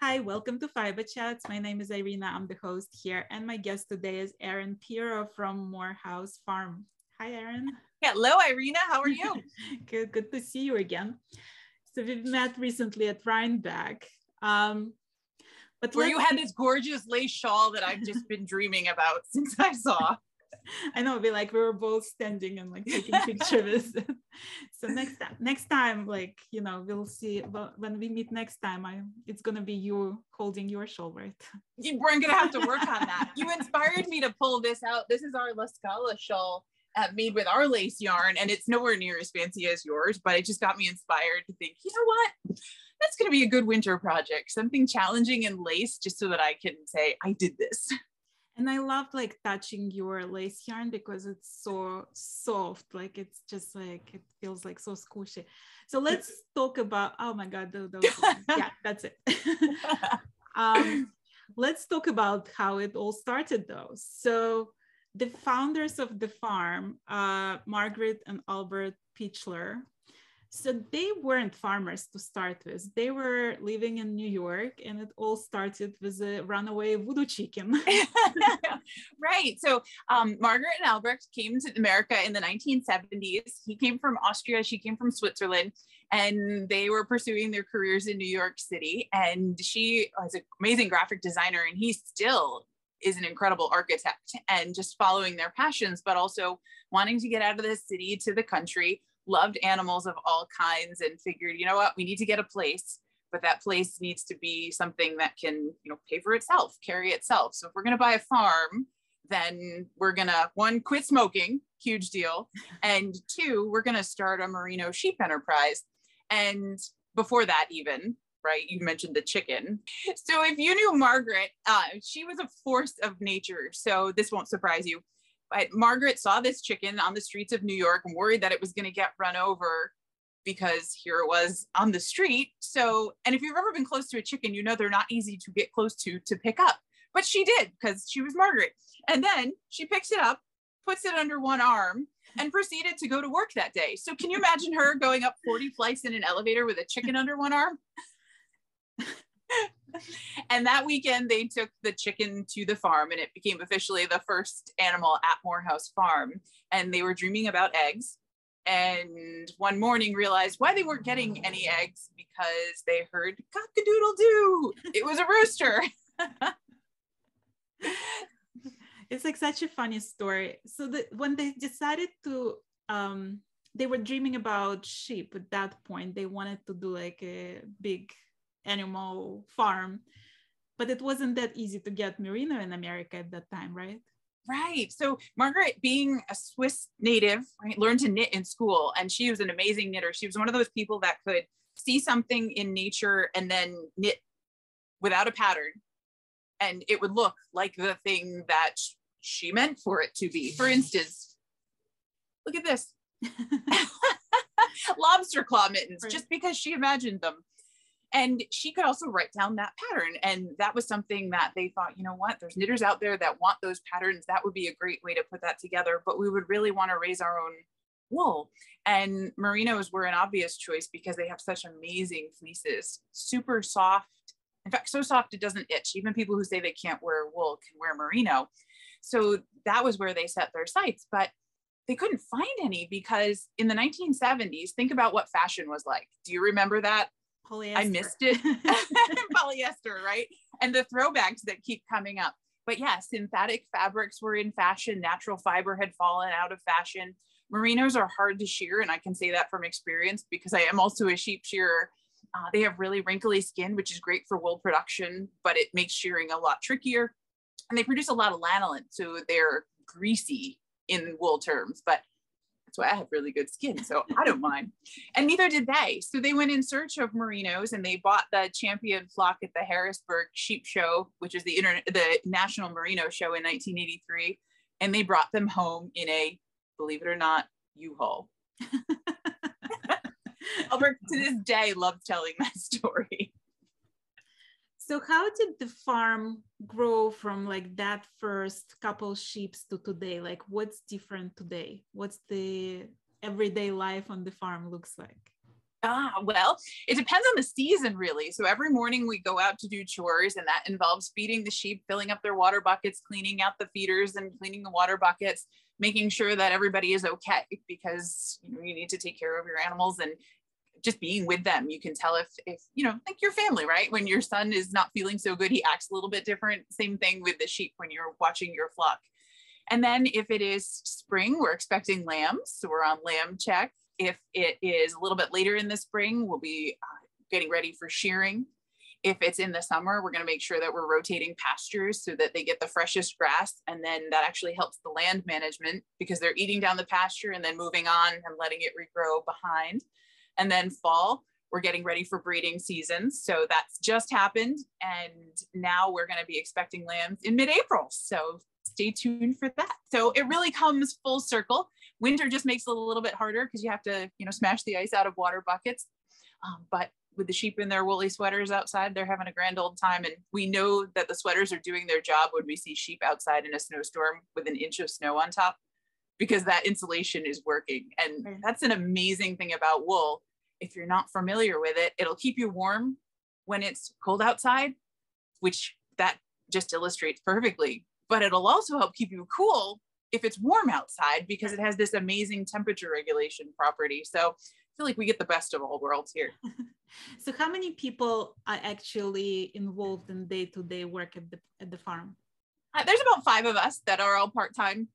Hi, welcome to Fiberchats. My name is Irina. I'm the host here, and my guest today is Erin Pirro from Morehouse Farm. Hi, Erin. Hello, Irina. How are you? Good to see you again. So we've met recently at Rhinebeck. But where you had this gorgeous lace shawl that I've just been dreaming about since I saw. I know, we were both standing and taking pictures. So next time, we'll see. But when we meet next time, it's gonna be you holding your shawl, right? We're gonna have to work on that. You inspired me to pull this out. This is our La Scala shawl made with our lace yarn, and it's nowhere near as fancy as yours. But it just got me inspired to think, you know what? That's gonna be a good winter project. Something challenging in lace, just so that I can say I did this. And I love touching your lace yarn because it's so soft. It's just it feels so squishy. So let's talk about, oh my God, yeah, that's it. Let's talk about how it all started though. So the founders of the farm, Margrit and Albrecht Pichler, so they weren't farmers to start with. They were living in New York, and it all started with a runaway voodoo chicken. Right. So Margrit and Albrecht came to America in the 1970s. He came from Austria. She came from Switzerland. And they were pursuing their careers in New York City. And she was an amazing graphic designer, and he still is an incredible architect, and just following their passions, but also wanting to get out of the city to the country. Loved animals of all kinds, and figured, you know what, we need to get a place, but that place needs to be something that can, pay for itself, carry itself. So if we're going to buy a farm, then we're going to, one, quit smoking, huge deal. And two, we're going to start a Merino sheep enterprise. And before that even, right, you mentioned the chicken. So if you knew Margrit, she was a force of nature. So this won't surprise you. But Margrit saw this chicken on the streets of New York and worried that it was going to get run over because here it was on the street. So, and if you've ever been close to a chicken, they're not easy to get close to pick up. But she did, because she was Margrit. And then she picks it up, puts it under one arm, and proceeded to go to work that day. So can you imagine her going up 40 flights in an elevator with a chicken under one arm? And that weekend, they took the chicken to the farm, and it became officially the first animal at Morehouse Farm. And they were dreaming about eggs. And one morning realized why they weren't getting any eggs, because they heard cock-a-doodle-doo. It was a rooster. It's such a funny story. So when they decided to, they were dreaming about sheep at that point. They wanted to do a big animal farm, but it wasn't that easy to get Merino in America at that time, right? Right. So Margrit, being a Swiss native, right, learned to knit in school, and she was an amazing knitter. She was one of those people that could see something in nature and then knit without a pattern, and it would look like the thing that she meant for it to be. For instance, look at this. Lobster claw mittens, right, just because she imagined them. And she could also write down that pattern. And that was something that they thought, you know what, there's knitters out there that want those patterns. That would be a great way to put that together. But we would really want to raise our own wool. And Merinos were an obvious choice because they have such amazing fleeces, super soft. In fact, so soft it doesn't itch. Even people who say they can't wear wool can wear Merino. So that was where they set their sights. But they couldn't find any, because in the 1970s, think about what fashion was like. Do you remember that? Polyester. I missed it. Polyester, right? And the throwbacks that keep coming up. But yeah, synthetic fabrics were in fashion. Natural fiber had fallen out of fashion. Merinos are hard to shear, and I can say that from experience because I am also a sheep shearer. They have really wrinkly skin, which is great for wool production, but it makes shearing a lot trickier. And they produce a lot of lanolin, so they're greasy in wool terms, but that's why I have really good skin, so I don't mind. And neither did they. So they went in search of Merinos, and they bought the champion flock at the Harrisburg Sheep Show, which is the National Merino Show in 1983. And they brought them home in a, believe it or not, U-Haul. Albert to this day loves telling that story. So how did the farm grow from that first couple sheep to today? What's different today? What's the everyday life on the farm looks like? Well, it depends on the season, really. So every morning we go out to do chores, and that involves feeding the sheep, filling up their water buckets, cleaning out the feeders and cleaning the water buckets, making sure that everybody is okay, because you need to take care of your animals and just being with them. You can tell if like your family, right? When your son is not feeling so good, he acts a little bit different. Same thing with the sheep when you're watching your flock. And then if it is spring, we're expecting lambs. So we're on lamb check. If it is a little bit later in the spring, we'll be getting ready for shearing. If it's in the summer, we're going to make sure that we're rotating pastures so that they get the freshest grass. And then that actually helps the land management, because they're eating down the pasture and then moving on and letting it regrow behind. And then fall, we're getting ready for breeding season. So that's just happened. And now we're going to be expecting lambs in mid-April. So stay tuned for that. So it really comes full circle. Winter just makes it a little bit harder because you have to, smash the ice out of water buckets. But with the sheep in their woolly sweaters outside, they're having a grand old time. And we know that the sweaters are doing their job when we see sheep outside in a snowstorm with an inch of snow on top, because that insulation is working. And that's an amazing thing about wool. If you're not familiar with it, it'll keep you warm when it's cold outside, which that just illustrates perfectly. But it'll also help keep you cool if it's warm outside, because it has this amazing temperature regulation property. So I feel like we get the best of all worlds here. So how many people are actually involved in day-to-day work at the farm? There's about 5 of us that are all part-time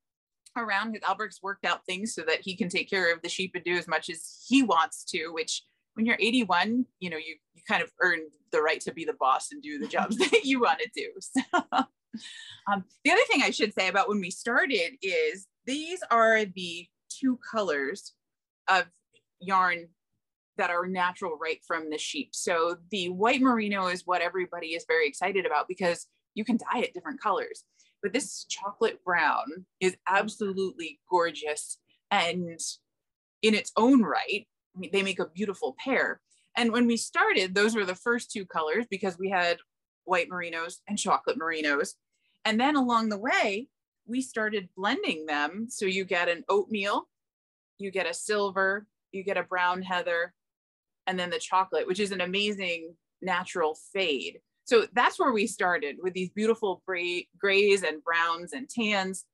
around. Albrecht's worked out things so that he can take care of the sheep and do as much as he wants to, which when you're 81, you kind of earn the right to be the boss and do the jobs that you want to do. So the other thing I should say about when we started is these are the 2 colors of yarn that are natural right from the sheep. So the white merino is what everybody is very excited about, because you can dye it different colors. But this chocolate brown is absolutely gorgeous. And in its own right, they make a beautiful pair. And when we started, those were the first 2 colors, because we had white merinos and chocolate merinos. And then along the way, we started blending them. So you get an oatmeal, you get a silver, you get a brown heather, and then the chocolate, which is an amazing natural fade. So that's where we started, with these beautiful grays and browns and tans.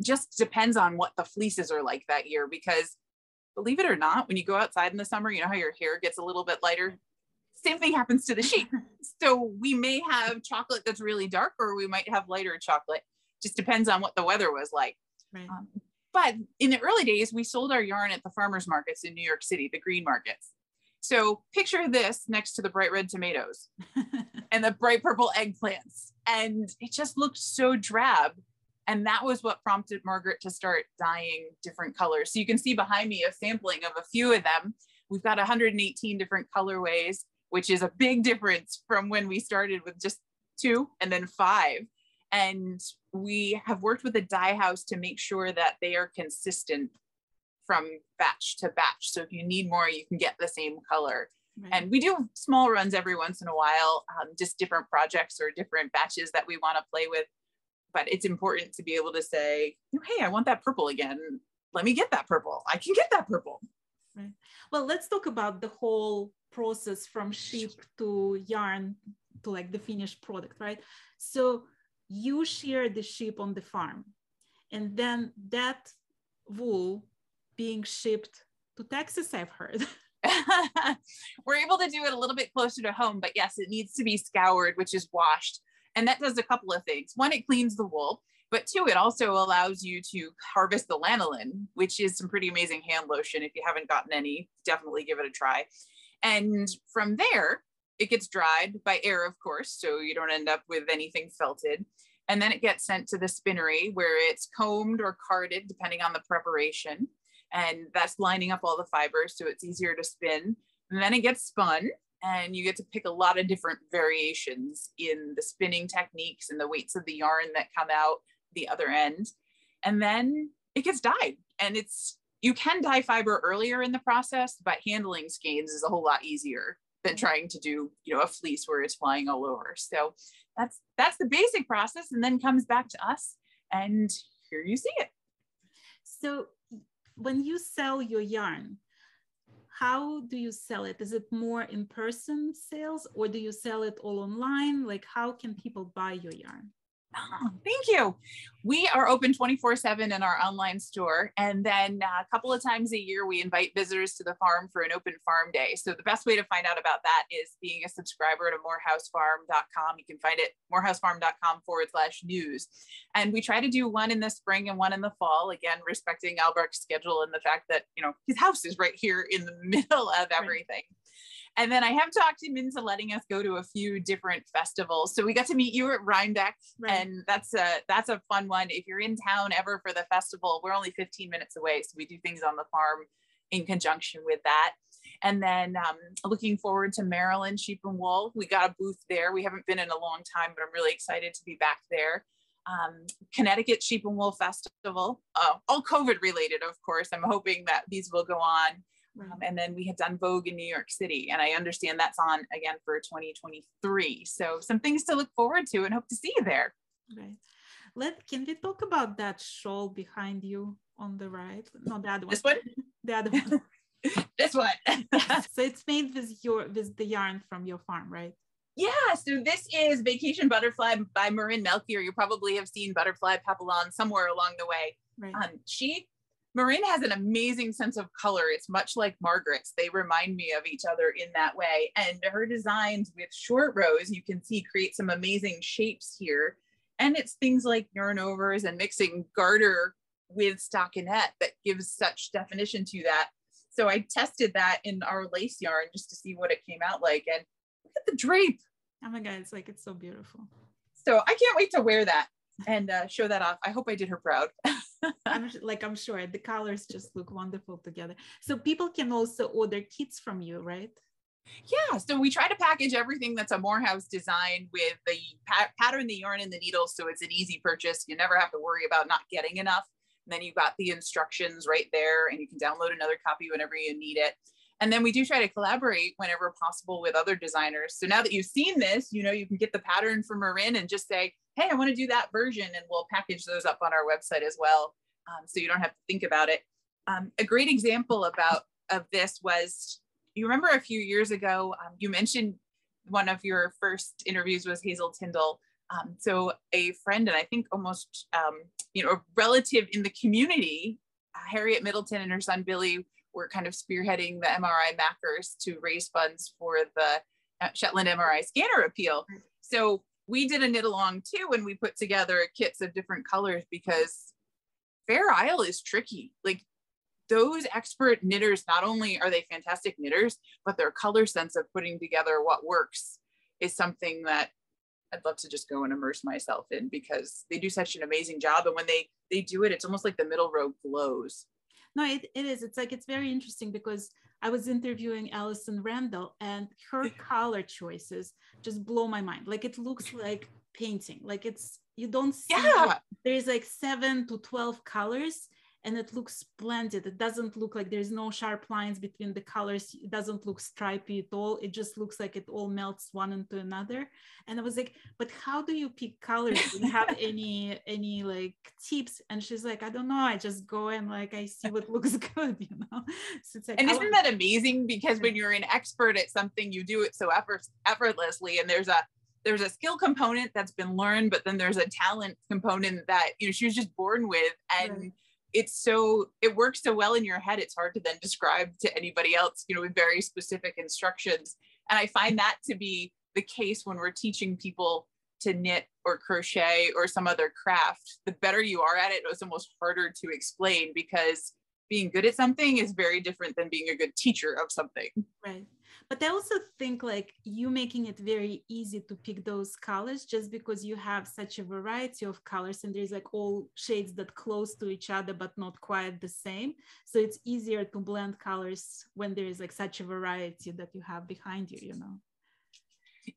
Just depends on what the fleeces are like that year, because believe it or not, when you go outside in the summer, you know how your hair gets a little bit lighter? Same thing happens to the sheep. So we may have chocolate that's really dark, or we might have lighter chocolate. Just depends on what the weather was like. Right. But in the early days, we sold our yarn at the farmers markets in New York City, the green markets. So picture this next to the bright red tomatoes and the bright purple eggplants. And it just looked so drab. And that was what prompted Margrit to start dyeing different colors. So you can see behind me a sampling of a few of them. We've got 118 different colorways, which is a big difference from when we started with just 2 and then 5. And we have worked with a dye house to make sure that they are consistent from batch to batch. So if you need more, you can get the same color. Right. And we do small runs every once in a while, just different projects or different batches that we want to play with. But it's important to be able to say, hey, I want that purple again. Let me get that purple. I can get that purple. Right. Well, let's talk about the whole process from sheep to yarn to like the finished product, right? So you shear the sheep on the farm, and then that wool being shipped to Texas, I've heard. We're able to do it a little bit closer to home, but yes, it needs to be scoured, which is washed. And that does a couple of things. 1, it cleans the wool, but 2, it also allows you to harvest the lanolin, which is some pretty amazing hand lotion. If you haven't gotten any, definitely give it a try. And from there, it gets dried by air, of course, so you don't end up with anything felted. And then it gets sent to the spinnery, where it's combed or carded, depending on the preparation. And that's lining up all the fibers, so it's easier to spin. And then it gets spun, and you get to pick a lot of different variations in the spinning techniques and the weights of the yarn that come out the other end. And then it gets dyed. And you can dye fiber earlier in the process, but handling skeins is a whole lot easier than trying to do, a fleece where it's flying all over. So that's the basic process, and then comes back to us, and here you see it. So when you sell your yarn, how do you sell it? Is it more in-person sales, or do you sell it all online? Like, how can people buy your yarn? Oh, thank you. We are open 24/7 in our online store. And then a couple of times a year, we invite visitors to the farm for an open farm day. So the best way to find out about that is being a subscriber to MorehouseFarm.com. You can find it MorehouseFarm.com/news. And we try to do one in the spring and one in the fall, again, respecting Albrecht's schedule and the fact that, you know, his house is right here in the middle of everything. Right. And then I have talked him into letting us go to a few different festivals. So we got to meet you at Rhinebeck, right. And that's a fun one. If you're in town ever for the festival, we're only 15 minutes away. So we do things on the farm in conjunction with that. And then looking forward to Maryland Sheep and Wool. We got a booth there. We haven't been in a long time, but I'm really excited to be back there. Connecticut Sheep and Wool Festival, all COVID related, of course. I'm hoping that these will go on. And then we had done Vogue in New York City, and I understand that's on again for 2023. So some things to look forward to and hope to see you there. Right. Can we talk about that shawl behind you on the right? No, the other one. This one? The other one. This one. So it's made with the yarn from your farm, right? Yeah, so this is Vacation Butterfly by Marin Melchior. You probably have seen Butterfly Papillon somewhere along the way. Right. Marin has an amazing sense of color. It's much like Margrit's. They remind me of each other in that way. And her designs with short rows, you can see, create some amazing shapes here. And it's things like yarn overs and mixing garter with stockinette that gives such definition to that. So I tested that in our lace yarn just to see what it came out like. And look at the drape. Oh my God, it's so beautiful. So I can't wait to wear that and show that off. I hope I did her proud. I'm sure the colors just look wonderful together. So people can also order kits from you, right? Yeah, so we try to package everything that's a Morehouse design with the pattern, the yarn, and the needles, so it's an easy purchase. You never have to worry about not getting enough. And then you've got the instructions right there, and you can download another copy whenever you need it. And then we do try to collaborate whenever possible with other designers. So now that you've seen this, you know, you can get the pattern from Marin and just say, hey, I want to do that version, and we'll package those up on our website as well. So you don't have to think about it. A great example of this was, you remember a few years ago, you mentioned one of your first interviews was Hazel Tyndall. So a friend, and I think almost, a relative in the community, Harriet Middleton and her son Billy, were kind of spearheading the MRI Mackers to raise funds for the Shetland MRI scanner appeal. So we did a knit along too, and we put together kits of different colors because Fair Isle is tricky. Like, those expert knitters, not only are they fantastic knitters, but their color sense of putting together what works is something that I'd love to just go and immerse myself in, because they do such an amazing job. And when they do it, it's almost like the middle row glows. No, it is. It's very interesting because I was interviewing Alison Randall, and her color choices just blow my mind. Like, it looks like painting. Like, you don't see, there's like 7 to 12 colors, and it looks splendid. It doesn't look like there's no sharp lines between the colors. It doesn't look stripy at all. It just looks like it all melts one into another. And I was like, but how do you pick colors? Do you have any like tips? And she's like, I don't know. I just go and like, I see what looks good, you know? So it's like, and isn't that amazing? Because when you're an expert at something, you do it so effortlessly. And there's a skill component that's been learned, but then there's a talent component that, she was just born with. And it works so well in your head, it's hard to then describe to anybody else, with very specific instructions. And I find that to be the case when we're teaching people to knit or crochet or some other craft. The better you are at it, it's almost harder to explain, because being good at something is very different than being a good teacher of something. Right. But I also think like you making it very easy to pick those colors, just because you have such a variety of colors, and there's like all shades that close to each other but not quite the same. So it's easier to blend colors when there is like such a variety that you have behind you,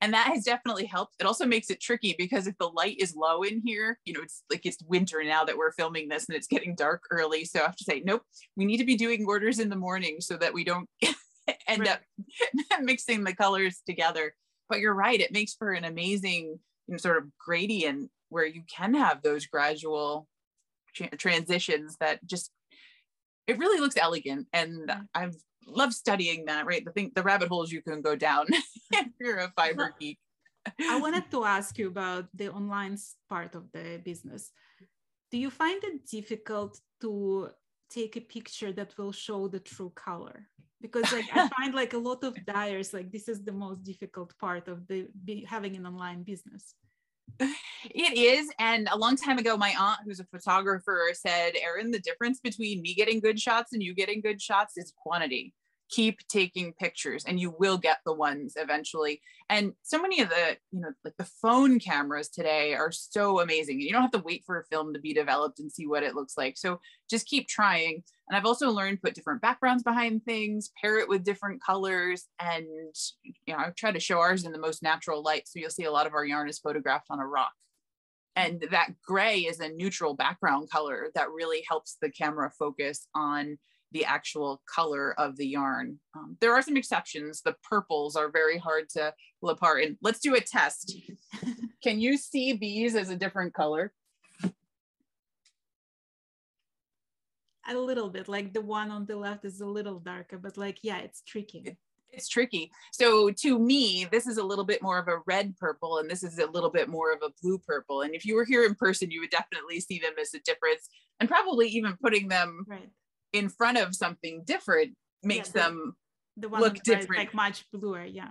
And that has definitely helped. It also makes it tricky, because if the light is low in here, it's winter now that we're filming this and it's getting dark early. So I have to say, nope, we need to be doing orders in the morning so that we don't end up mixing the colors together. But you're right, it makes for an amazing sort of gradient where you can have those gradual transitions that just it really looks elegant. And I've loved studying that, right? The rabbit holes you can go down if you're a fiber geek. I wanted to ask you about the online part of the business. Do you find it difficult to take a picture that will show the true color? Because like I find like a lot of dyers, like this is the most difficult part of having an online business. It is. And a long time ago, my aunt, who's a photographer, said, Erin, the difference between me getting good shots and you getting good shots is quantity. Keep taking pictures and you will get the ones eventually. And so many of the, like the phone cameras today are so amazing. You don't have to wait for a film to be developed and see what it looks like. So just keep trying. And I've also learned put different backgrounds behind things, pair it with different colors. And, I've tried to show ours in the most natural light. So you'll see a lot of our yarn is photographed on a rock. And that gray is a neutral background color that really helps the camera focus on the actual color of the yarn. There are some exceptions. The purples are very hard to pull apart. And let's do a test. Can you see these as a different color? A little bit, like the one on the left is a little darker, but like, yeah, it's tricky. It's tricky. So to me, this is a little bit more of a red purple, and this is a little bit more of a blue purple. And if you were here in person, you would definitely see them as a difference, and probably even putting them in front of something different makes them look different. Like much bluer, yeah.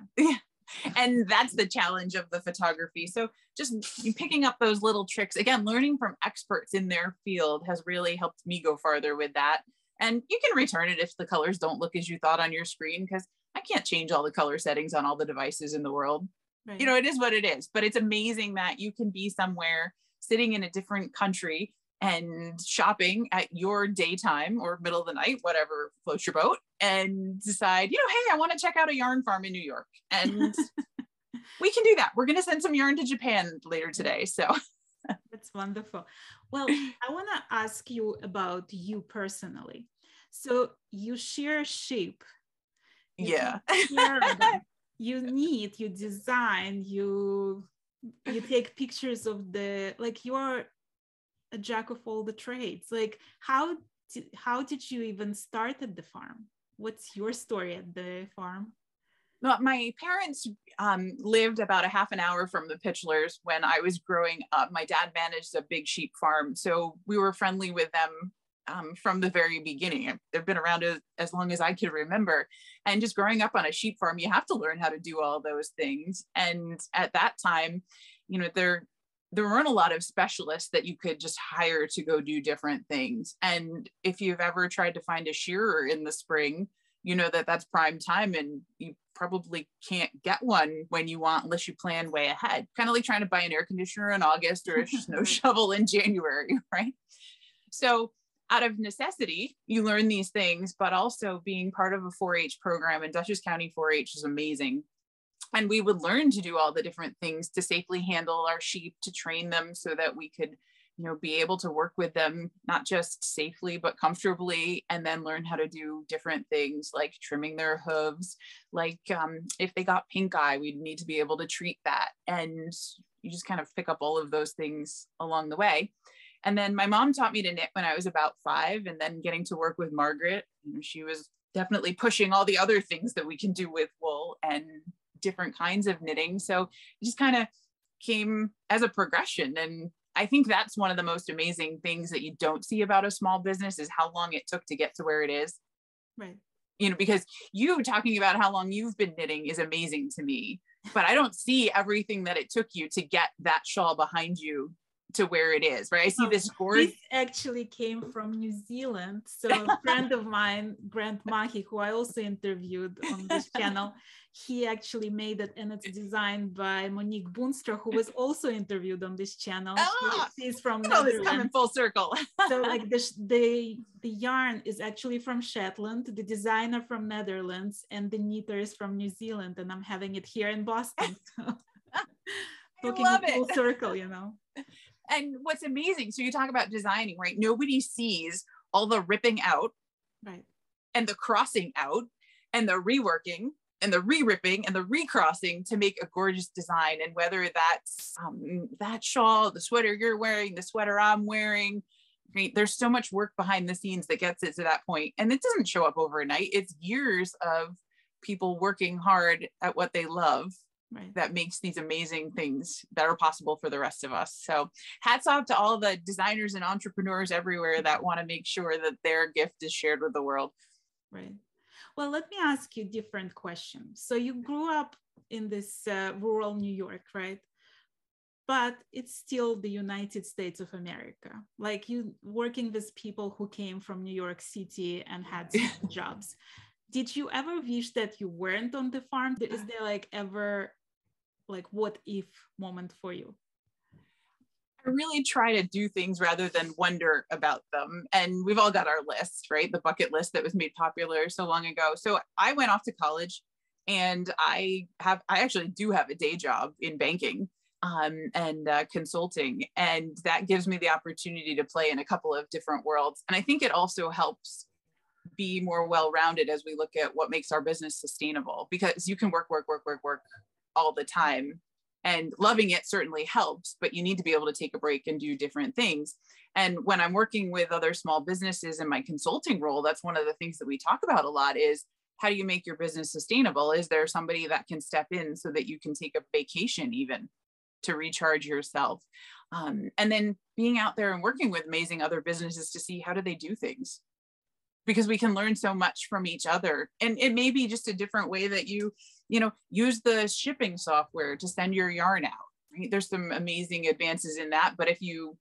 And that's the challenge of the photography. So just picking up those little tricks, again, learning from experts in their field has really helped me go farther with that. And you can return it if the colors don't look as you thought on your screen, because I can't change all the color settings on all the devices in the world. Right. It is what it is, but it's amazing that you can be somewhere sitting in a different country and shopping at your daytime or middle of the night, whatever floats your boat, and decide, hey, I want to check out a yarn farm in New York. And we can do that. We're going to send some yarn to Japan later today. So that's wonderful. Well, I want to ask you about you personally. So you shear sheep. Yeah. You knit, you design, you take pictures of you're a jack of all the trades. Like how did you even start at the farm? What's your story at the farm? Well, my parents lived about a half an hour from the Pichlers when I was growing up. My dad managed a big sheep farm, so we were friendly with them from the very beginning. They've been around as long as I can remember. And just growing up on a sheep farm, you have to learn how to do all those things. And at that time, there weren't a lot of specialists that you could just hire to go do different things. And if you've ever tried to find a shearer in the spring, that's prime time, and you probably can't get one when you want unless you plan way ahead. Kind of like trying to buy an air conditioner in August or a snow shovel in January, right? So out of necessity, you learn these things, but also being part of a 4-H program, and Dutchess County 4-H is amazing. And we would learn to do all the different things to safely handle our sheep, to train them so that we could, be able to work with them, not just safely, but comfortably, and then learn how to do different things like trimming their hooves. Like if they got pink eye, we'd need to be able to treat that. And you just kind of pick up all of those things along the way. And then my mom taught me to knit when I was about 5, and then getting to work with Margrit. She was definitely pushing all the other things that we can do with wool and different kinds of knitting. So it just kind of came as a progression. And I think that's one of the most amazing things that you don't see about a small business is how long it took to get to where it is. Right. Because you talking about how long you've been knitting is amazing to me, but I don't see everything that it took you to get that shawl behind you to where it is, right? I see this gorgeous. This actually came from New Zealand. So a friend of mine, Grant Mahi, who I also interviewed on this channel, he actually made it, and it's designed by Monique Boonstra, who was also interviewed on this channel. She's from Netherlands. It's coming full circle. So like the yarn is actually from Shetland, the designer from Netherlands, and the knitter is from New Zealand, and I'm having it here in Boston. So talking full circle, And what's amazing, so you talk about designing, right? Nobody sees all the ripping out, right, and the crossing out, and the reworking, and the re-ripping, and the recrossing to make a gorgeous design. And whether that's that shawl, the sweater you're wearing, the sweater I'm wearing, right? There's so much work behind the scenes that gets it to that point. And it doesn't show up overnight. It's years of people working hard at what they love, right, that makes these amazing things that are possible for the rest of us. So hats off to all the designers and entrepreneurs everywhere that want to make sure that their gift is shared with the world. Right. Well, let me ask you different questions. So you grew up in this rural New York, right? But it's still the United States of America. Like you working with people who came from New York City and had jobs. Did you ever wish that you weren't on the farm? Is there like ever like what if moment for you? I really try to do things rather than wonder about them. And we've all got our list, right? The bucket list that was made popular so long ago. So I went off to college and I actually do have a day job in banking and consulting. And that gives me the opportunity to play in a couple of different worlds. And I think it also helps be more well-rounded as we look at what makes our business sustainable, because you can work all the time, and loving it certainly helps, but you need to be able to take a break and do different things. And when I'm working with other small businesses in my consulting role, that's one of the things that we talk about a lot is how do you make your business sustainable? Is there somebody that can step in so that you can take a vacation even to recharge yourself? And then being out there and working with amazing other businesses to see how do they do things, because we can learn so much from each other. And it may be just a different way that you use the shipping software to send your yarn out, right? There's some amazing advances in that. But if you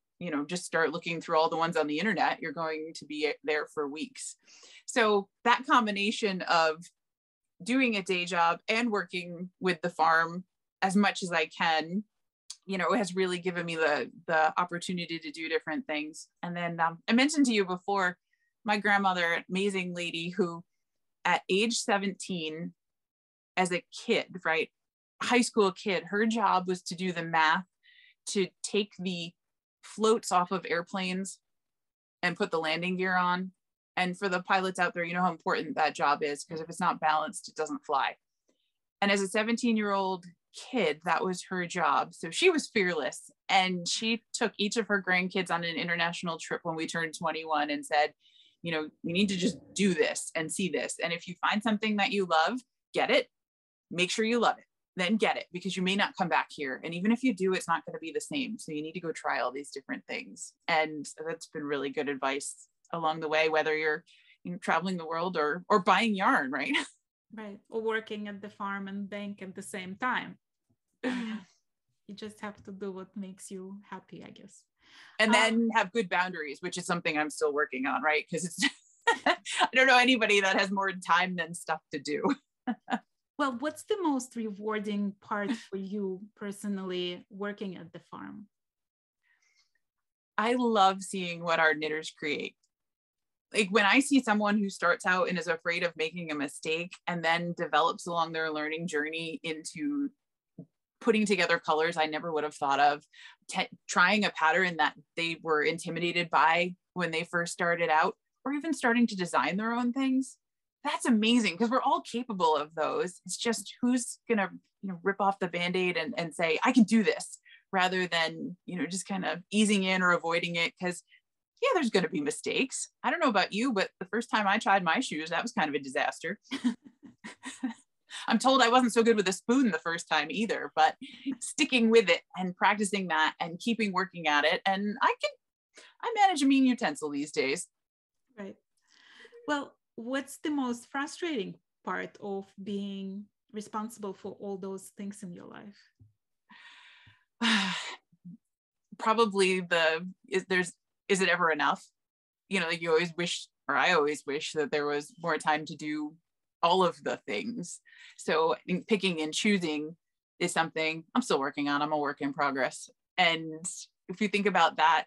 just start looking through all the ones on the internet, you're going to be there for weeks. So that combination of doing a day job and working with the farm as much as I can, has really given me the opportunity to do different things. And then I mentioned to you before, my grandmother, amazing lady who at age 17, as a kid, right, high school kid, her job was to do the math to take the floats off of airplanes and put the landing gear on. And for the pilots out there, you know how important that job is, because if it's not balanced, it doesn't fly. And as a 17-year-old kid, that was her job. So she was fearless. And she took each of her grandkids on an international trip when we turned 21 and said, you need to just do this and see this. And if you find something that you love, get it, make sure you love it, then get it, because you may not come back here. And even if you do, it's not going to be the same. So you need to go try all these different things. And that's been really good advice along the way, whether you're traveling the world or buying yarn, right? Right. Or working at the farm and bank at the same time. You just have to do what makes you happy, I guess. And then have good boundaries, which is something I'm still working on, right? Because it's I don't know anybody that has more time than stuff to do. Well, what's the most rewarding part for you personally working at the farm? I love seeing what our knitters create. Like when I see someone who starts out and is afraid of making a mistake and then develops along their learning journey into putting together colors I never would have thought of, trying a pattern that they were intimidated by when they first started out, or even starting to design their own things. That's amazing, because we're all capable of those. It's just who's gonna rip off the Band-Aid and say, I can do this, rather than just kind of easing in or avoiding it. Because yeah, there's going to be mistakes. I don't know about you, but the first time I tried my shoes, that was kind of a disaster. I'm told I wasn't so good with a spoon the first time either, but sticking with it and practicing that and keeping working at it. And I manage a mean utensil these days. Right. Well, what's the most frustrating part of being responsible for all those things in your life? Probably is it ever enough? Like you always wish, or I always wish that there was more time to do all of the things. So picking and choosing is something I'm still working on. I'm a work in progress. And if you think about that,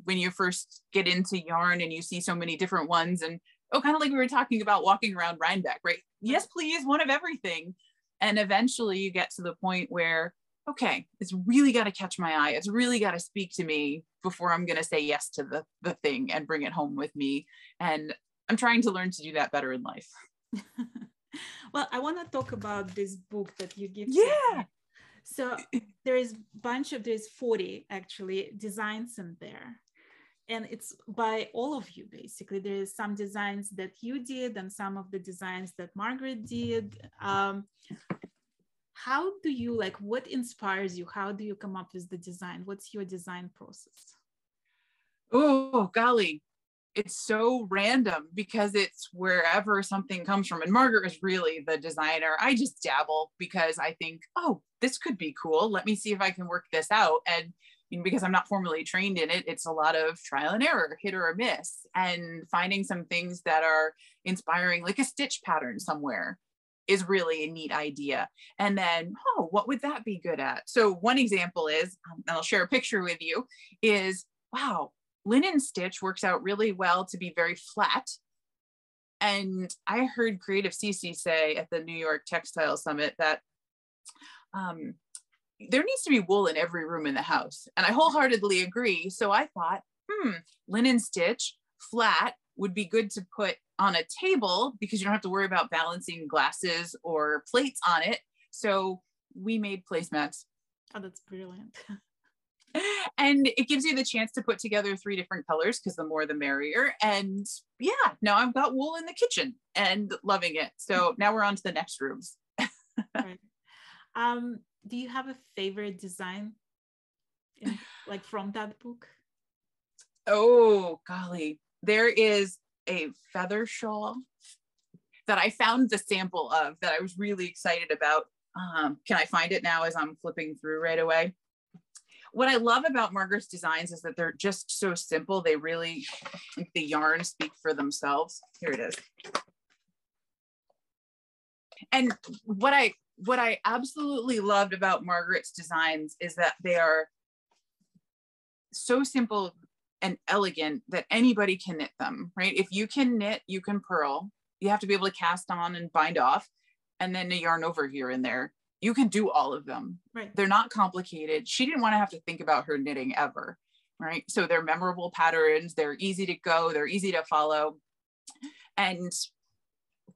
when you first get into yarn and you see so many different ones, and kind of like we were talking about walking around Rhinebeck, right? Yes, please, one of everything. And eventually you get to the point where, okay, it's really got to catch my eye. It's really got to speak to me before I'm going to say yes to the thing and bring it home with me. And I'm trying to learn to do that better in life. Well, I want to talk about this book that you give. Yeah. So there's 40 actually designs in there. and it's by all of you, basically. There is some designs that you did and some of the designs that Margrit did. How do you, like, what inspires you? How do you come up with the design? What's your design process? Oh, golly. It's so random because it's wherever something comes from. And Margrit was really the designer. I just dabble because I think, oh, this could be cool. Let me see if I can work this out. And because I'm not formally trained in it, it's a lot of trial and error, hit or miss, and finding some things that are inspiring, like a stitch pattern somewhere is really a neat idea. And then, oh, what would that be good at? So one example is, and I'll share a picture with you, is, wow, linen stitch works out really well to be very flat. And I heard Creative CC say at the New York Textile Summit that there needs to be wool in every room in the house. And I wholeheartedly agree. So I thought, linen stitch, flat, would be good to put on a table because you don't have to worry about balancing glasses or plates on it. So we made placemats. Oh, that's brilliant. And it gives you the chance to put together 3 different colors because the more the merrier. And yeah, now I've got wool in the kitchen and loving it. So now we're on to the next rooms. Right. Do you have a favorite design like from that book? Oh, golly. There is a feather shawl that I found the sample of that I was really excited about. Can I find it now as I'm flipping through right away? What I love about Margrit's designs is that they're just so simple. They really, like, the yarns speak for themselves. Here it is. And what I absolutely loved about Margrit's designs is that they are so simple and elegant that anybody can knit them, right? If you can knit, you can purl. You have to be able to cast on and bind off, and then a yarn over here and there. You can do all of them. Right. They're not complicated. She didn't want to have to think about her knitting ever, right? So they're memorable patterns. They're easy to go. They're easy to follow. And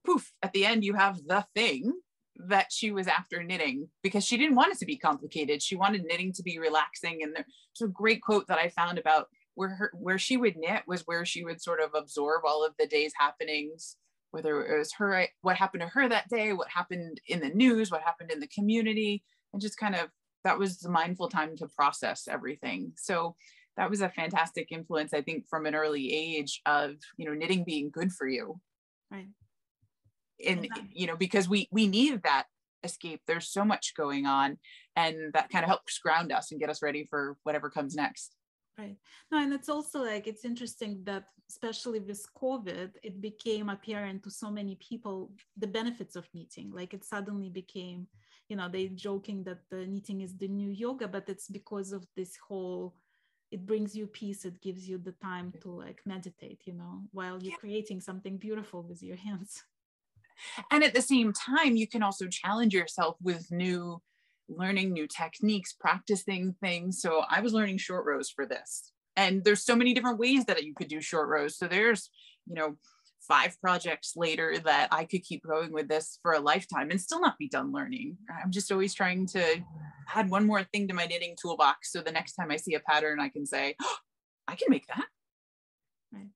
poof, at the end, you have the thing that she was after knitting because she didn't want it to be complicated. She wanted knitting to be relaxing. And there's a great quote that I found about where she would knit was where she would sort of absorb all of the day's happenings, whether it was her, what happened to her that day, what happened in the news, what happened in the community, and just kind of, that was the mindful time to process everything. So that was a fantastic influence, I think, from an early age of, knitting being good for you. Right. And, because we need that escape. There's so much going on, and that kind of helps ground us and get us ready for whatever comes next. Right. No, and it's also like, it's interesting that especially with COVID, it became apparent to so many people, the benefits of knitting. Like it suddenly became, they joking that the knitting is the new yoga, but it's because of this whole, it brings you peace. It gives you the time to like meditate, while you're creating something beautiful with your hands. And at the same time, you can also challenge yourself with learning new techniques, practicing things. So I was learning short rows for this. And there's so many different ways that you could do short rows. So there's, 5 projects later that I could keep going with this for a lifetime and still not be done learning. I'm just always trying to add one more thing to my knitting toolbox. So the next time I see a pattern, I can say, oh, I can make that. Right.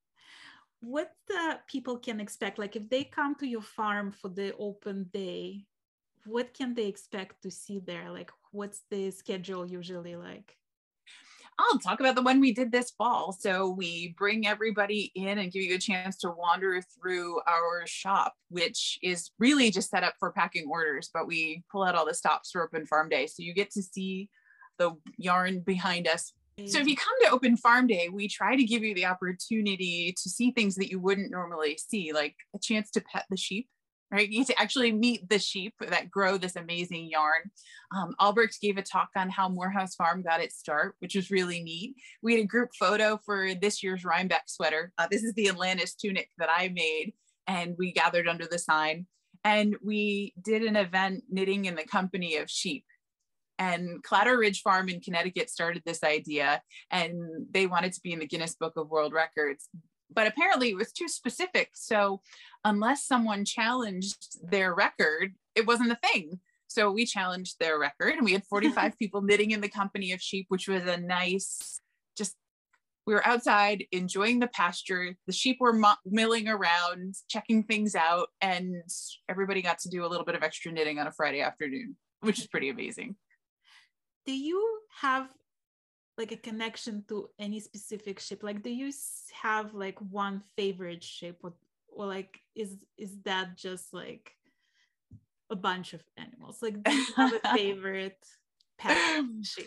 What the people can expect, like if they come to your farm for the open day, what can they expect to see there? Like, what's the schedule usually like? I'll talk about the one we did this fall. So we bring everybody in and give you a chance to wander through our shop, which is really just set up for packing orders, but we pull out all the stops for open farm day. So you get to see the yarn behind us. So if you come to open farm day, we try to give you the opportunity to see things that you wouldn't normally see, like a chance to pet the sheep, right? You get to actually meet the sheep that grow this amazing yarn. Albrecht gave a talk on how Morehouse Farm got its start, which was really neat. We had a group photo for this year's Rhinebeck sweater. This is the Atlantis tunic that I made, and we gathered under the sign. And we did an event knitting in the company of sheep. And Clatter Ridge Farm in Connecticut started this idea, and they wanted to be in the Guinness Book of World Records. But apparently it was too specific. So unless someone challenged their record, it wasn't a thing. So we challenged their record, and we had 45 people knitting in the company of sheep, which was a nice, just we were outside enjoying the pasture. The sheep were milling around, checking things out, and everybody got to do a little bit of extra knitting on a Friday afternoon, which is pretty amazing. Do you have like a connection to any specific sheep? Like, do you have like one favorite sheep, or like is that just like a bunch of animals? Like, do you have a favorite pet sheep?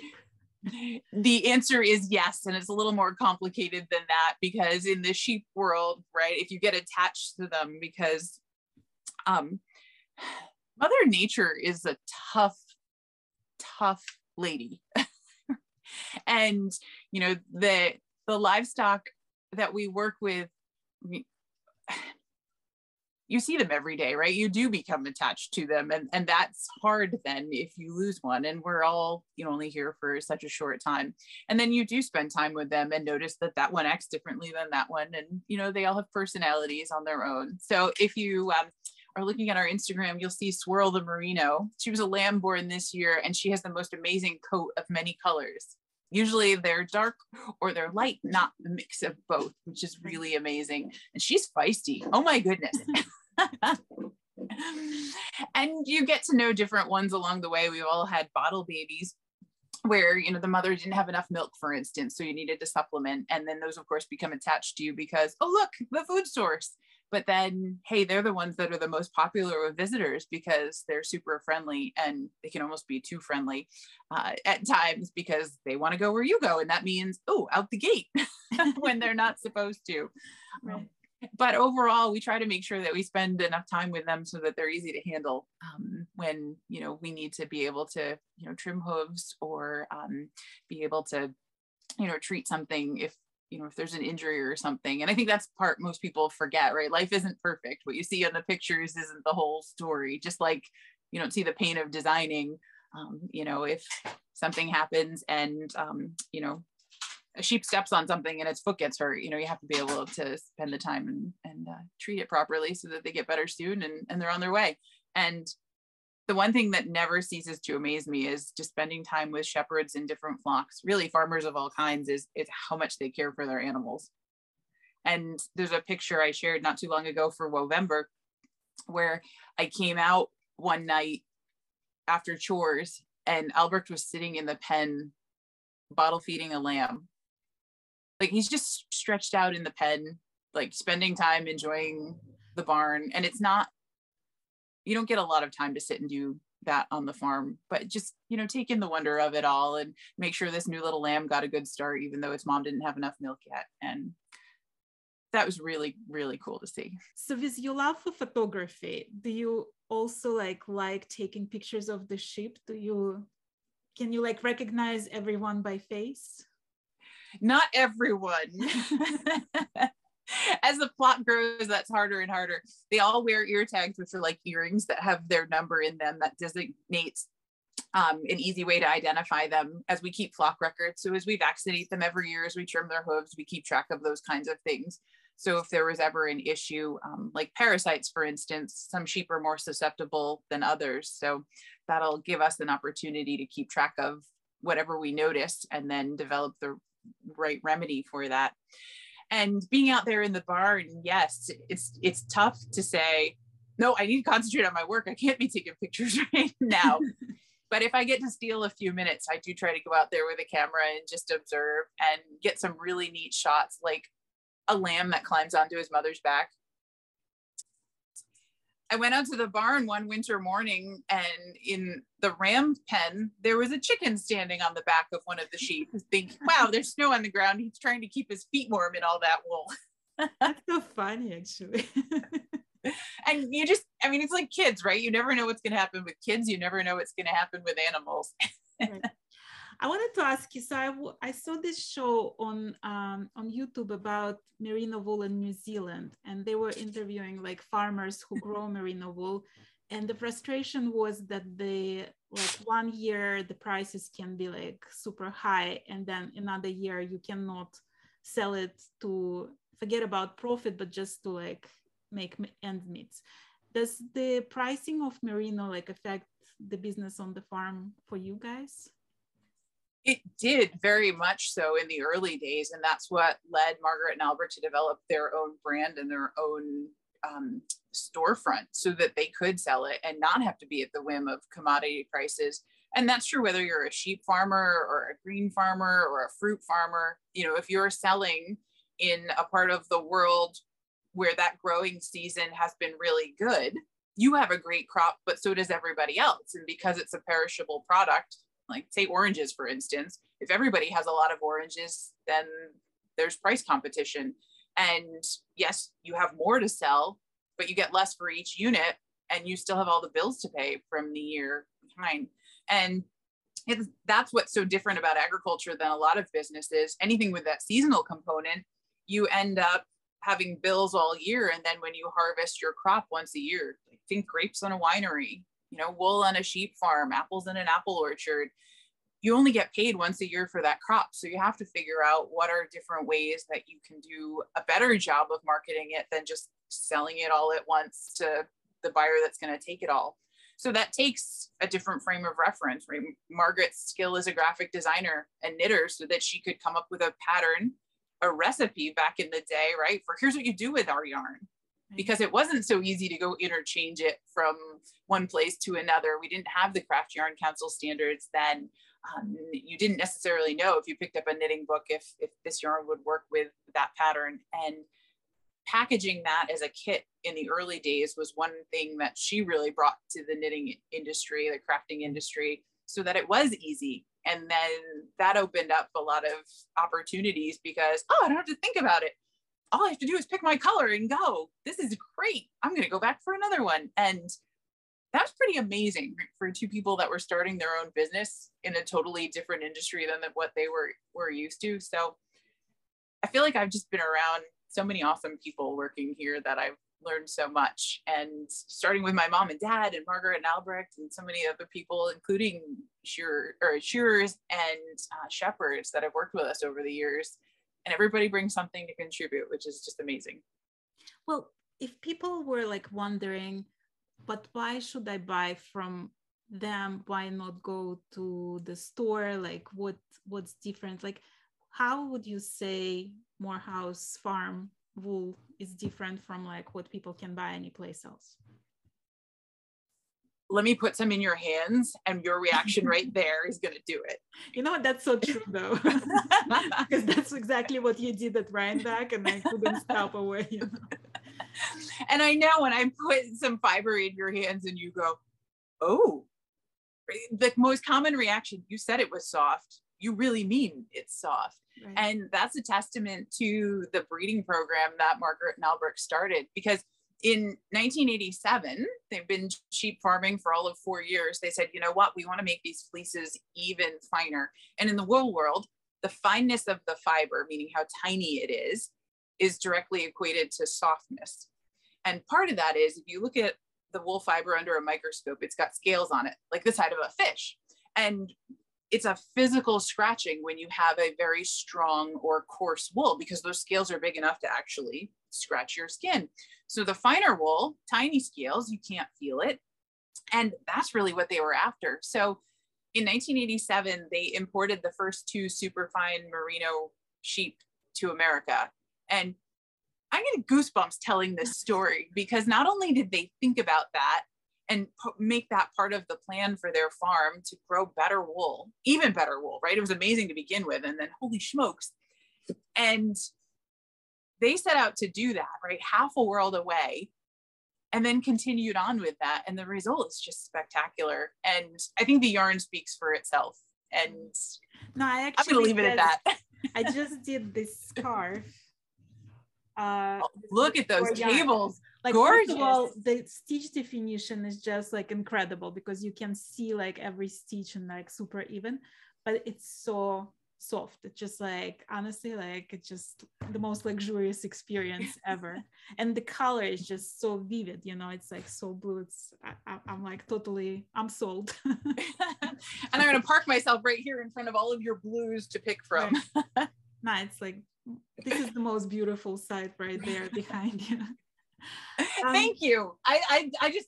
The answer is yes, and it's a little more complicated than that, because in the sheep world, right, if you get attached to them, because Mother Nature is a tough lady. And the livestock that we work with, you see them every day, right? You do become attached to them, and that's hard then if you lose one, and we're all only here for such a short time, and then you do spend time with them and notice that one acts differently than that one, and they all have personalities on their own. So if you are looking at our Instagram, you'll see Swirl the Merino. She was a lamb born this year, and she has the most amazing coat of many colors. Usually they're dark or they're light, not a mix of both, which is really amazing. And she's feisty. Oh my goodness. And you get to know different ones along the way. We've all had bottle babies where the mother didn't have enough milk, for instance, so you needed to supplement, and then those of course become attached to you because, oh look, the food source. But then, hey, they're the ones that are the most popular with visitors because they're super friendly, and they can almost be too friendly at times because they want to go where you go, and that means out the gate when they're not supposed to. Right. But overall, we try to make sure that we spend enough time with them so that they're easy to handle when we need to be able to trim hooves or be able to treat something if there's an injury or something. And I think that's part most people forget, right? Life isn't perfect. What you see on the pictures isn't the whole story. Just like you don't see the pain of designing. If something happens and a sheep steps on something and its foot gets hurt, you have to be able to spend the time and treat it properly so that they get better soon and they're on their way. And the one thing that never ceases to amaze me is just spending time with shepherds in different flocks, really farmers of all kinds, is how much they care for their animals. And there's a picture I shared not too long ago for Wovember where I came out one night after chores and Albrecht was sitting in the pen bottle feeding a lamb. Like, he's just stretched out in the pen, like spending time enjoying the barn. And it's not, you don't get a lot of time to sit and do that on the farm, but just, take in the wonder of it all and make sure this new little lamb got a good start, even though its mom didn't have enough milk yet. And that was really, really cool to see. So with your love for photography, do you also like taking pictures of the sheep? Can you recognize everyone by face? Not everyone. As the flock grows, that's harder and harder. They all wear ear tags, which are like earrings that have their number in them that designates an easy way to identify them as we keep flock records. So as we vaccinate them every year, as we trim their hooves, we keep track of those kinds of things. So if there was ever an issue, like parasites, for instance, some sheep are more susceptible than others. So that'll give us an opportunity to keep track of whatever we noticed and then develop the right remedy for that. And being out there in the barn, yes, it's tough to say, no, I need to concentrate on my work. I can't be taking pictures right now. But if I get to steal a few minutes, I do try to go out there with a camera and just observe and get some really neat shots, like a lamb that climbs onto his mother's back. I went out to the barn one winter morning, and in the ram pen, there was a chicken standing on the back of one of the sheep. Think, wow, there's snow on the ground. He's trying to keep his feet warm in all that wool. That's so funny, actually. And it's like kids, right? You never know what's going to happen with kids. You never know what's going to happen with animals. Right. I wanted to ask you, so I saw this show on YouTube about merino wool in New Zealand, and they were interviewing farmers who grow merino wool, and the frustration was that they 1 year the prices can be super high, and then another year you cannot sell it to forget about profit, but just to make ends meet. Does the pricing of merino affect the business on the farm for you guys? It did very much so in the early days. And that's what led Margrit and Albrecht to develop their own brand and their own storefront so that they could sell it and not have to be at the whim of commodity prices. And that's true whether you're a sheep farmer or a green farmer or a fruit farmer. You know, if you're selling in a part of the world where that growing season has been really good, you have a great crop, but so does everybody else. And because it's a perishable product, like say oranges, for instance, if everybody has a lot of oranges, then there's price competition. And yes, you have more to sell, but you get less for each unit and you still have all the bills to pay from the year behind. And that's what's so different about agriculture than a lot of businesses. Anything with that seasonal component, you end up having bills all year. And then when you harvest your crop once a year, I think grapes on a winery, you know, wool on a sheep farm, apples in an apple orchard, you only get paid once a year for that crop. So you have to figure out what are different ways that you can do a better job of marketing it than just selling it all at once to the buyer that's going to take it all. So that takes a different frame of reference, right? Margaret's skill as a graphic designer and knitter so that she could come up with a pattern, a recipe back in the day, right? For here's what you do with our yarn. Because it wasn't so easy to go interchange it from one place to another. We didn't have the Craft Yarn Council standards then. You didn't necessarily know if you picked up a knitting book if this yarn would work with that pattern. And packaging that as a kit in the early days was one thing that she really brought to the knitting industry, the crafting industry, so that it was easy. And then that opened up a lot of opportunities because, oh, I don't have to think about it. All I have to do is pick my color and go. This is great. I'm going to go back for another one. And that's pretty amazing for two people that were starting their own business in a totally different industry than what they were used to. So I feel like I've just been around so many awesome people working here that I've learned so much. And starting with my mom and dad and Margrit and Albrecht and so many other people, including shearers and shepherds that have worked with us over the years. And everybody brings something to contribute, which is just amazing. Well, if people were like wondering, but why should I buy from them? Why not go to the store? Like what's different? Like, how would you say Morehouse Farm wool is different from like what people can buy anyplace else? Let me put some in your hands and your reaction right there is going to do it. You know what? That's so true though. Because that's exactly what you did at Rhinebeck and I couldn't stop away, you know? And I know when I put some fiber in your hands and you go, oh, the most common reaction, you said it was soft. You really mean it's soft. Right. And that's a testament to the breeding program that Margrit and Albrecht started, because in 1987, they've been sheep farming for all of 4 years. They said, you know what, we want to make these fleeces even finer. And in the wool world, the fineness of the fiber, meaning how tiny it is directly equated to softness. And part of that is if you look at the wool fiber under a microscope, it's got scales on it, like the side of a fish. And it's a physical scratching when you have a very strong or coarse wool, because those scales are big enough to actually scratch your skin. So the finer wool, tiny scales, you can't feel it. And that's really what they were after. So in 1987, they imported the first 2 superfine Merino sheep to America. And I get goosebumps telling this story because not only did they think about that and make that part of the plan for their farm to grow better wool, even better wool, right? It was amazing to begin with. And then holy smokes. And they set out to do that, right? Half a world away, and then continued on with that. And the result is just spectacular. And I think the yarn speaks for itself. And no, I'm going to leave it at that. I just did this scarf. Look at those cables. Like, gorgeous. First of all, the stitch definition is just like incredible because you can see like every stitch and like super even, but it's so soft. It's just like, honestly, like it's just the most luxurious experience ever. And the color is just so vivid, you know, it's like so blue. It's I'm like totally, I'm sold. And I'm going to park myself right here in front of all of your blues to pick from. Right. No, it's like, this is the most beautiful sight right there behind you. Thank you. I just,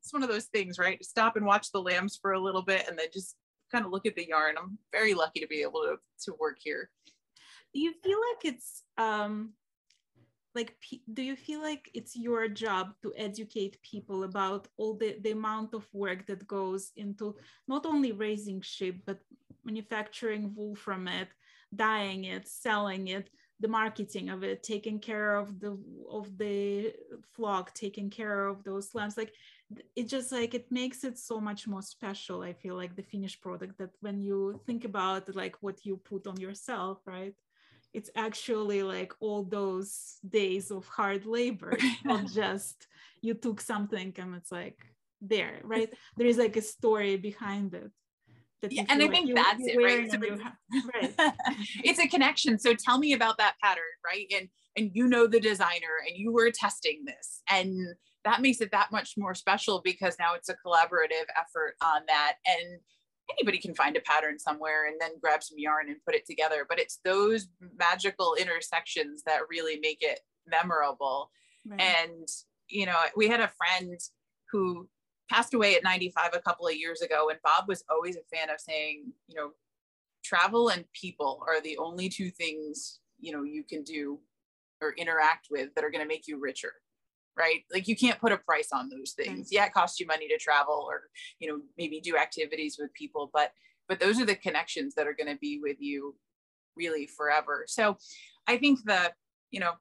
it's one of those things, right? Stop and watch the lambs for a little bit and then just kind of look at the yarn. I'm very lucky to be able to work here. Do you feel like it's do you feel like it's your job to educate people about all the amount of work that goes into not only raising sheep, but manufacturing wool from it, dyeing it, selling it, the marketing of it, taking care of the flock, taking care of those lambs? Like, it just like, it makes it so much more special. I feel like the finished product, that when you think about like what you put on yourself, right? It's actually like all those days of hard labor, not just you took something and it's like there, right? There is like a story behind it. Yeah, and I think that's it, right? So right. It's a connection. So tell me about that pattern, right? And you know the designer, and you were testing this, and that makes it that much more special, because now it's a collaborative effort on that. And anybody can find a pattern somewhere and then grab some yarn and put it together. But it's those magical intersections that really make it memorable. Right. And, you know, we had a friend who passed away at 95 a couple of years ago. And Bob was always a fan of saying, you know, travel and people are the only two things, you know, you can do or interact with that are going to make you richer. Right? Like, you can't put a price on those things. Yeah, it costs you money to travel, or, you know, maybe do activities with people, but those are the connections that are going to be with you really forever. So I think that, you know,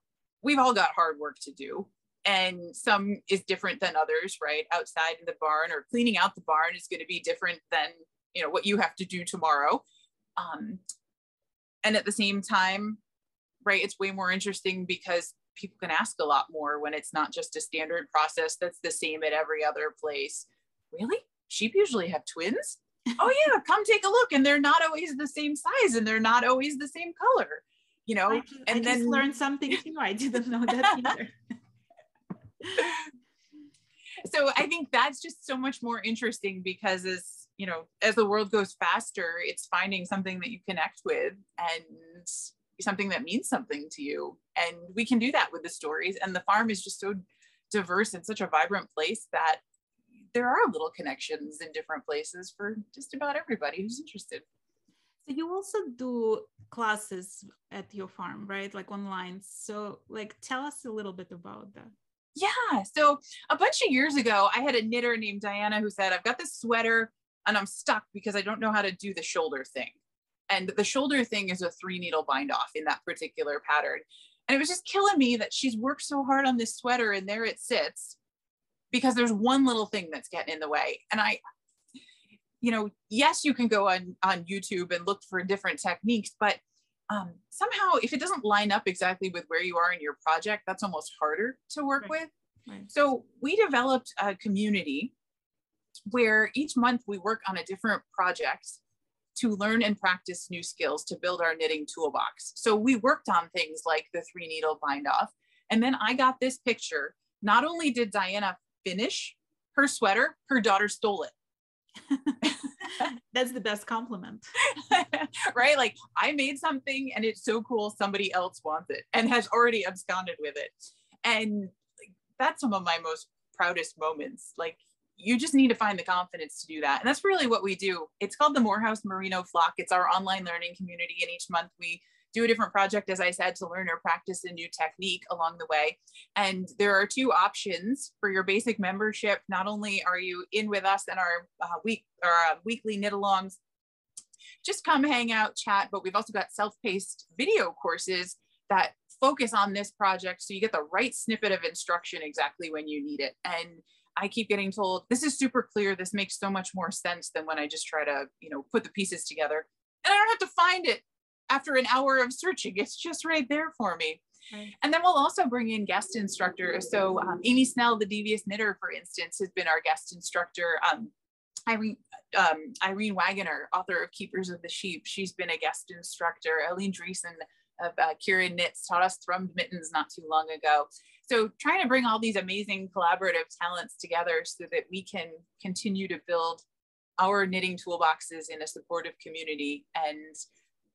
we've all got hard work to do, and some is different than others, right? Outside in the barn, or cleaning out the barn, is going to be different than, you know, what you have to do tomorrow. And at the same time, right, it's way more interesting because people can ask a lot more when it's not just a standard process that's the same at every other place. Really? Sheep usually have twins? Oh yeah, come take a look. And they're not always the same size, and they're not always the same color, you know? I just learned something new. I didn't know that either. So I think that's just so much more interesting, because as, you know, as the world goes faster, it's finding something that you connect with and something that means something to you. And we can do that with the stories. And the farm is just so diverse and such a vibrant place that there are little connections in different places for just about everybody who's interested. So you also do classes at your farm, right? Like online. So like, tell us a little bit about that. Yeah. So a bunch of years ago, I had a knitter named Diana who said, I've got this sweater and I'm stuck because I don't know how to do the shoulder thing. And the shoulder thing is a 3-needle bind off in that particular pattern. And it was just killing me that she's worked so hard on this sweater and there it sits because there's one little thing that's getting in the way. And I, you know, yes, you can go on YouTube and look for different techniques, but somehow if it doesn't line up exactly with where you are in your project, that's almost harder to work with. Right. So we developed a community where each month we work on a different project to learn and practice new skills to build our knitting toolbox. So we worked on things like the 3-needle bind off. And then I got this picture. Not only did Diana finish her sweater, her daughter stole it. That's the best compliment. Right? Like, I made something and it's so cool, somebody else wants it and has already absconded with it. And that's some of my most proudest moments. Like, you just need to find the confidence to do that. And that's really what we do. It's called the Morehouse Merino Flock. It's our online learning community. And each month we do a different project, as I said, to learn or practice a new technique along the way. And there are 2 options for your basic membership. Not only are you in with us in our weekly knit alongs, just come hang out, chat, but we've also got self-paced video courses that focus on this project. So you get the right snippet of instruction exactly when you need it. And I keep getting told, this is super clear. This makes so much more sense than when I just try to, you know, put the pieces together. And I don't have to find it after an hour of searching. It's just right there for me. Right. And then we'll also bring in guest instructors. So Amy Snell, the Devious Knitter, for instance, has been our guest instructor. Irene Wagoner, author of Keepers of the Sheep, she's been a guest instructor. Eileen Dreesen of Kieran Knits taught us thrummed mittens not too long ago. So trying to bring all these amazing collaborative talents together so that we can continue to build our knitting toolboxes in a supportive community. And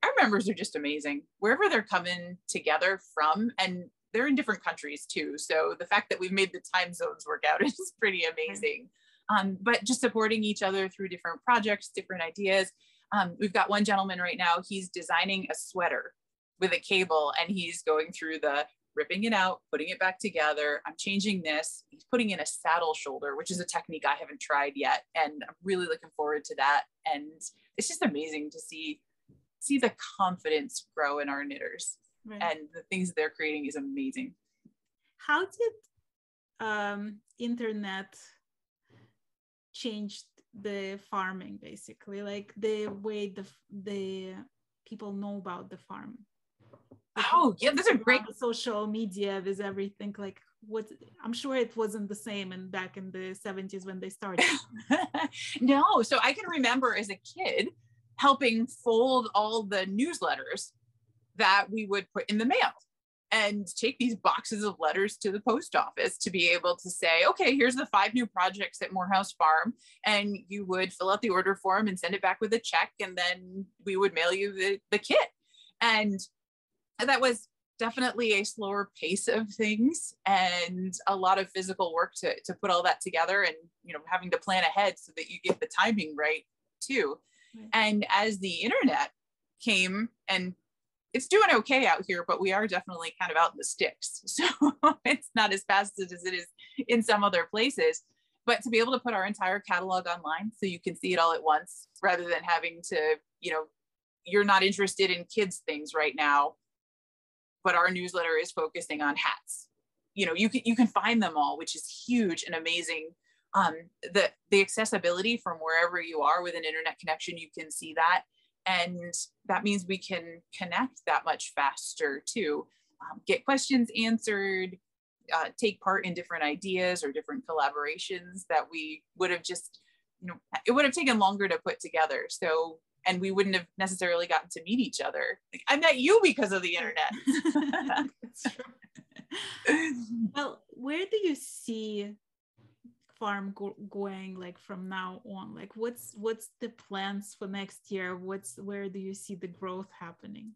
our members are just amazing wherever they're coming together from, and they're in different countries too. So the fact that we've made the time zones work out is pretty amazing. but just supporting each other through different projects, different ideas. We've got one gentleman right now, he's designing a sweater with a cable, and he's going through the ripping it out, putting it back together. I'm changing this. He's putting in a saddle shoulder, which is a technique I haven't tried yet. And I'm really looking forward to that. And it's just amazing to see the confidence grow in our knitters. Right. And the things they're creating is amazing. How did internet change the farming, basically, like the way the people know about the farm? Oh yeah, that's a great social media with everything. Like, what, I'm sure it wasn't the same back in the 70s when they started. No, so I can remember as a kid helping fold all the newsletters that we would put in the mail and take these boxes of letters to the post office to be able to say, okay, here's the 5 new projects at Morehouse Farm. And you would fill out the order form and send it back with a check. And then we would mail you the kit. And that was definitely a slower pace of things and a lot of physical work to put all that together, and, you know, having to plan ahead so that you get the timing right too. Right. And as the internet came, and it's doing okay out here, but we are definitely kind of out in the sticks. So it's not as fast as it is in some other places, but to be able to put our entire catalog online so you can see it all at once, rather than having to, you know, you're not interested in kids things right now, but our newsletter is focusing on hats. You know, you can find them all, which is huge and amazing. The accessibility from wherever you are with an internet connection, you can see that. And that means we can connect that much faster too, get questions answered, take part in different ideas or different collaborations that we would have just, you know, it would have taken longer to put together. So, and we wouldn't have necessarily gotten to meet each other. Like, I met you because of the internet. That's true. Well, where do you see farm going, like, from now on? Like, what's the plans for next year? Where do you see the growth happening?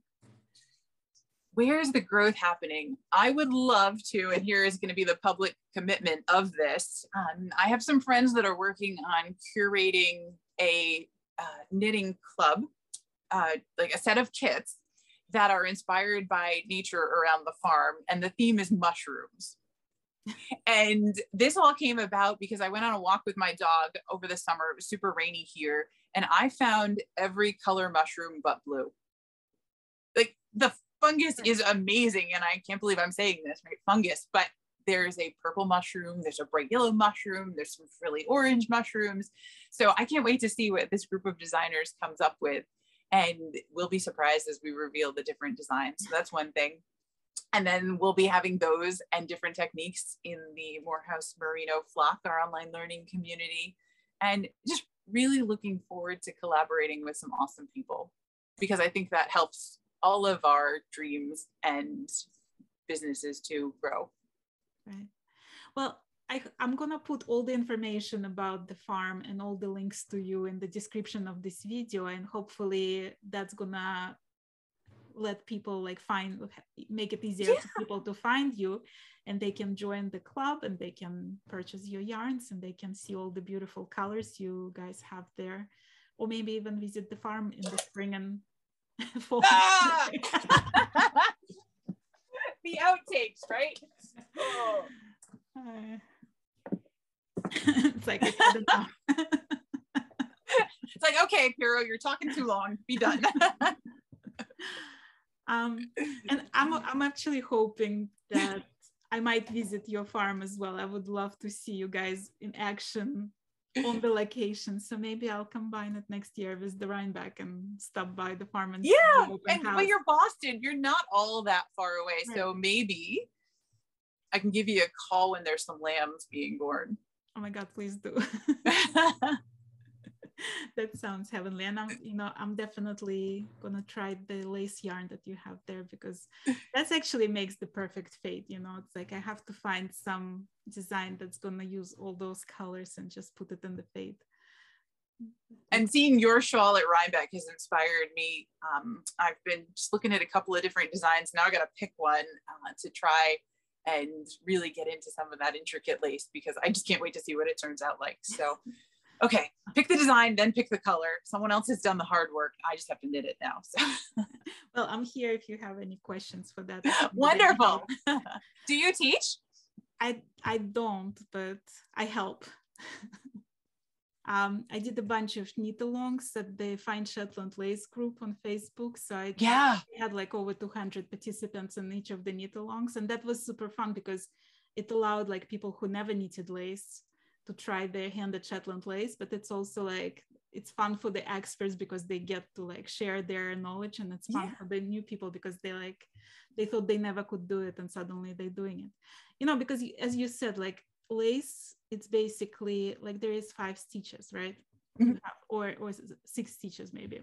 Where's the growth happening? I would love to, and here is going to be the public commitment of this. I have some friends that are working on curating a knitting club, like a set of kits that are inspired by nature around the farm, and the theme is mushrooms. And this all came about because I went on a walk with my dog over the summer. It was super rainy here, and I found every color mushroom but blue. Like, the fungus is amazing, and I can't believe I'm saying this, right? Fungus, but there's a purple mushroom, there's a bright yellow mushroom, there's some frilly orange mushrooms. So I can't wait to see what this group of designers comes up with, and we'll be surprised as we reveal the different designs. So that's one thing. And then we'll be having those and different techniques in the Morehouse Merino Flock, our online learning community, and just really looking forward to collaborating with some awesome people, because I think that helps all of our dreams and businesses to grow. Right. Well, I'm going to put all the information about the farm and all the links to you in the description of this video, and hopefully that's going to let people make it easier for people to find you, and they can join the club, and they can purchase your yarns, and they can see all the beautiful colors you guys have there, or maybe even visit the farm in the spring and fall. The outtakes, right? Oh. It's like, it's had enough. It's like, okay, Pirro, you're talking too long. Be done. And I'm actually hoping that I might visit your farm as well. I would love to see you guys in action on the location. So maybe I'll combine it next year with the Rhinebeck and stop by the farm and but you're Boston, you're not all that far away. Right. So maybe I can give you a call when there's some lambs being born. Oh my God, please do. That sounds heavenly. And I'm definitely gonna try the lace yarn that you have there, because that's actually makes the perfect fade. It's like I have to find some design that's gonna use all those colors and just put it in the fade. And seeing your shawl at Rhinebeck has inspired me. I've been just looking at a couple of different designs. Now I got to pick one to try. and really get into some of that intricate lace, because I just can't wait to see what it turns out like. So, okay, pick the design, then pick the color. Someone else has done the hard work. I just have to knit it now. So, well, I'm here if you have any questions for that. Wonderful. Do you teach? I don't, but I help. I did a bunch of knit-alongs at the Fine Shetland Lace group on Facebook. So I had like over 200 participants in each of the knit-alongs. And that was super fun because it allowed like people who never knitted lace to try their hand at Shetland lace. But it's also like, it's fun for the experts because they get to like share their knowledge, and it's fun for the new people because they thought they never could do it and suddenly they're doing it. You know, because as you said, like lace, it's basically like there is 5 stitches, right? Mm-hmm. or 6 stitches maybe.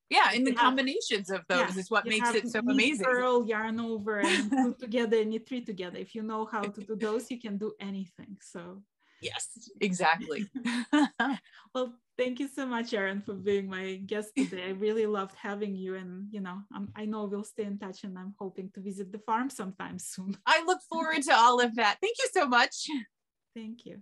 Yeah, and the combinations of those is what makes it so amazing. Purl, yarn over, and put together, knit 3 together. If you know how to do those, you can do anything. So yes, exactly. Well, thank you so much, Erin, for being my guest today. I really loved having you, and you know, I know we'll stay in touch, and I'm hoping to visit the farm sometime soon. I look forward to all of that. Thank you so much. Thank you.